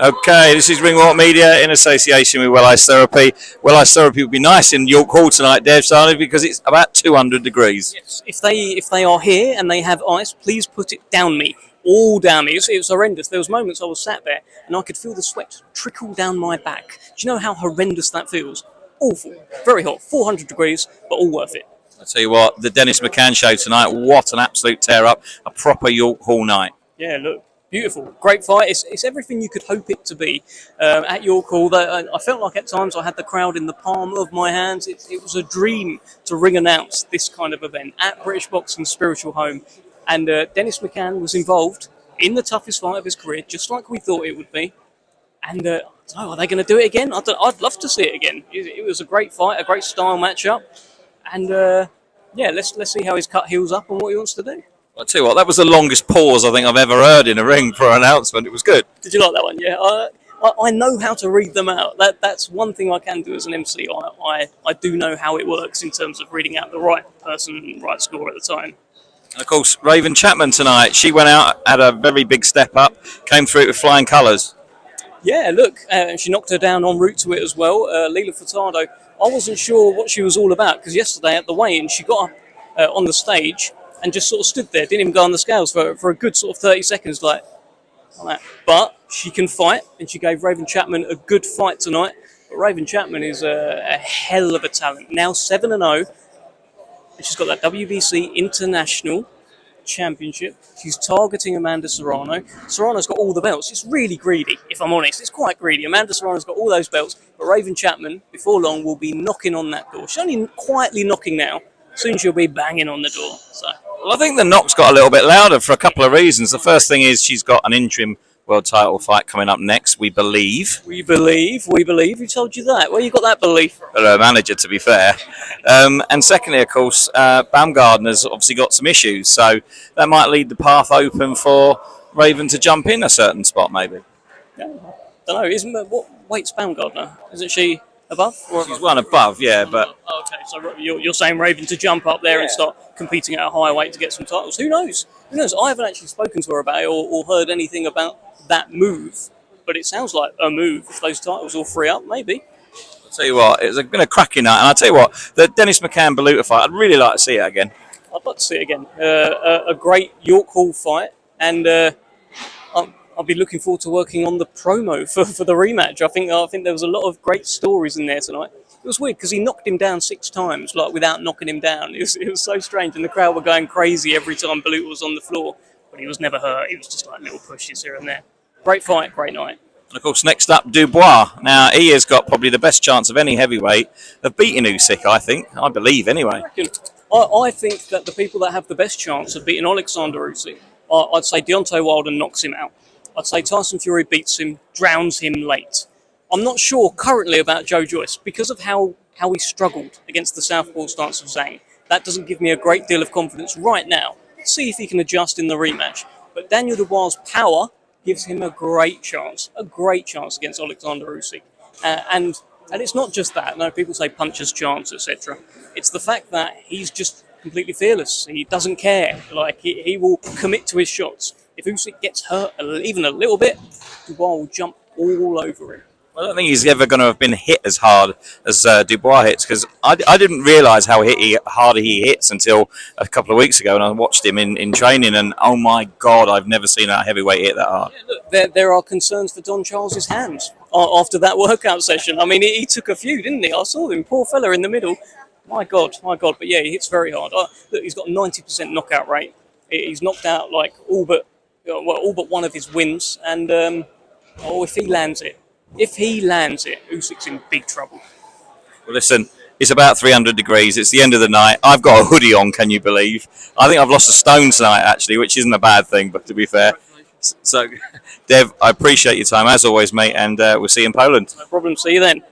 Okay, this is Ringwalk Media in association with Well Ice Therapy. Well Ice Therapy would be nice in York Hall tonight, Dev Sahni, because it's about 200 degrees. Yes, if they are here and they have ice, please put it down me, all down me. It was horrendous. There was moments I was sat there and I could feel the sweat trickle down my back. Do you know how horrendous that feels? Awful, very hot, 400 degrees, but all worth it. I'll tell you what, the Denis McCann show tonight, what an absolute tear-up, a proper York Hall night. Yeah, look. Beautiful, great fight. It's everything you could hope it to be at York Hall. I felt like at times I had the crowd in the palm of my hands. It was a dream to ring announce this kind of event at British Boxing's spiritual home. And Denis McCann was involved in the toughest fight of his career, just like we thought it would be. And are they going to do it again? I'd love to see it again. It was a great fight, a great style matchup. And let's see how he's cut heels up and what he wants to do. I'll tell you what, that was the longest pause I think I've ever heard in a ring for an announcement. It was good. Did you like that one? Yeah, I know how to read them out. That's one thing I can do as an MC. I do know how it works in terms of reading out the right person, right score at the time. And of course, Raven Chapman tonight, she went out, had a very big step up, came through with flying colours. Yeah, look, she knocked her down en route to it as well. Leila Furtado, I wasn't sure what she was all about because yesterday at the weigh-in she got up on the stage and just sort of stood there, didn't even go on the scales for a good sort of 30 seconds like that. But she can fight, and she gave Raven Chapman a good fight tonight. But Raven Chapman is a hell of a talent. Now 7-0, and she's got that WBC International Championship. She's targeting Amanda Serrano. Serrano's got all the belts. It's really greedy, if I'm honest. It's quite greedy. Amanda Serrano's got all those belts, but Raven Chapman, before long, will be knocking on that door. She's only quietly knocking now. Soon she'll be banging on the door. So. Well, I think the knock's got a little bit louder for a couple of reasons. The first thing is she's got an interim world title fight coming up next, we believe. We believe. Who told you that? Where you got that belief from? Her manager, to be fair. And secondly, of course, Baumgartner's obviously got some issues, so that might leave the path open for Raven to jump in a certain spot, maybe. Yeah, don't know. What weight's Baumgartner? Isn't she above? Or she's one above, yeah, but... Oh, okay, so you're saying Raven to jump up there and start competing at a higher weight to get some titles. Who knows? I haven't actually spoken to her about it or heard anything about that move, but it sounds like a move. If those titles all free up, maybe. I'll tell you what, it's been a cracking night, and I'll tell you what, the Denis McCann Beluta fight, I'd really like to see it again. I'd like to see it again. A great York Hall fight, and I'll be looking forward to working on the promo for the rematch. I think there was a lot of great stories in there tonight. It was weird because he knocked him down 6 times, like without knocking him down. It was so strange, and the crowd were going crazy every time Beluta was on the floor. But he was never hurt. It was just like little pushes here and there. Great fight, great night. And of course, next up, Dubois. Now, he has got probably the best chance of any heavyweight of beating Usyk, I believe, anyway. I think that the people that have the best chance of beating Oleksandr Usyk, I'd say Deontay Wilder knocks him out. I'd say Tyson Fury beats him, drowns him late. I'm not sure currently about Joe Joyce because of how he struggled against the southpaw stance of Zhang. That doesn't give me a great deal of confidence right now. Let's see if he can adjust in the rematch. But Daniel Dubois' power gives him a great chance against Oleksandr Usyk. And it's not just that. No, people say puncher's chance, etc. It's the fact that he's just completely fearless. He doesn't care. Like he will commit to his shots. If Usyk gets hurt even a little bit, Dubois will jump all over him. I don't think he's ever going to have been hit as hard as Dubois hits, because I didn't realise how hard he hits until a couple of weeks ago, and I watched him in training, and oh my God, I've never seen a heavyweight hit that hard. Yeah, look, there are concerns for Don Charles's hands after that workout session. I mean, he took a few, didn't he? I saw him, poor fella in the middle. My God. But yeah, he hits very hard. Look, he's got 90% knockout rate. He's knocked out like all but one of his wins, and if he lands it, Usyk's in big trouble. Well, listen, it's about 300 degrees. It's the end of the night. I've got a hoodie on, can you believe? I think I've lost a stone tonight, actually, which isn't a bad thing, but to be fair. So, Dev, I appreciate your time, as always, mate, and we'll see you in Poland. No problem. See you then.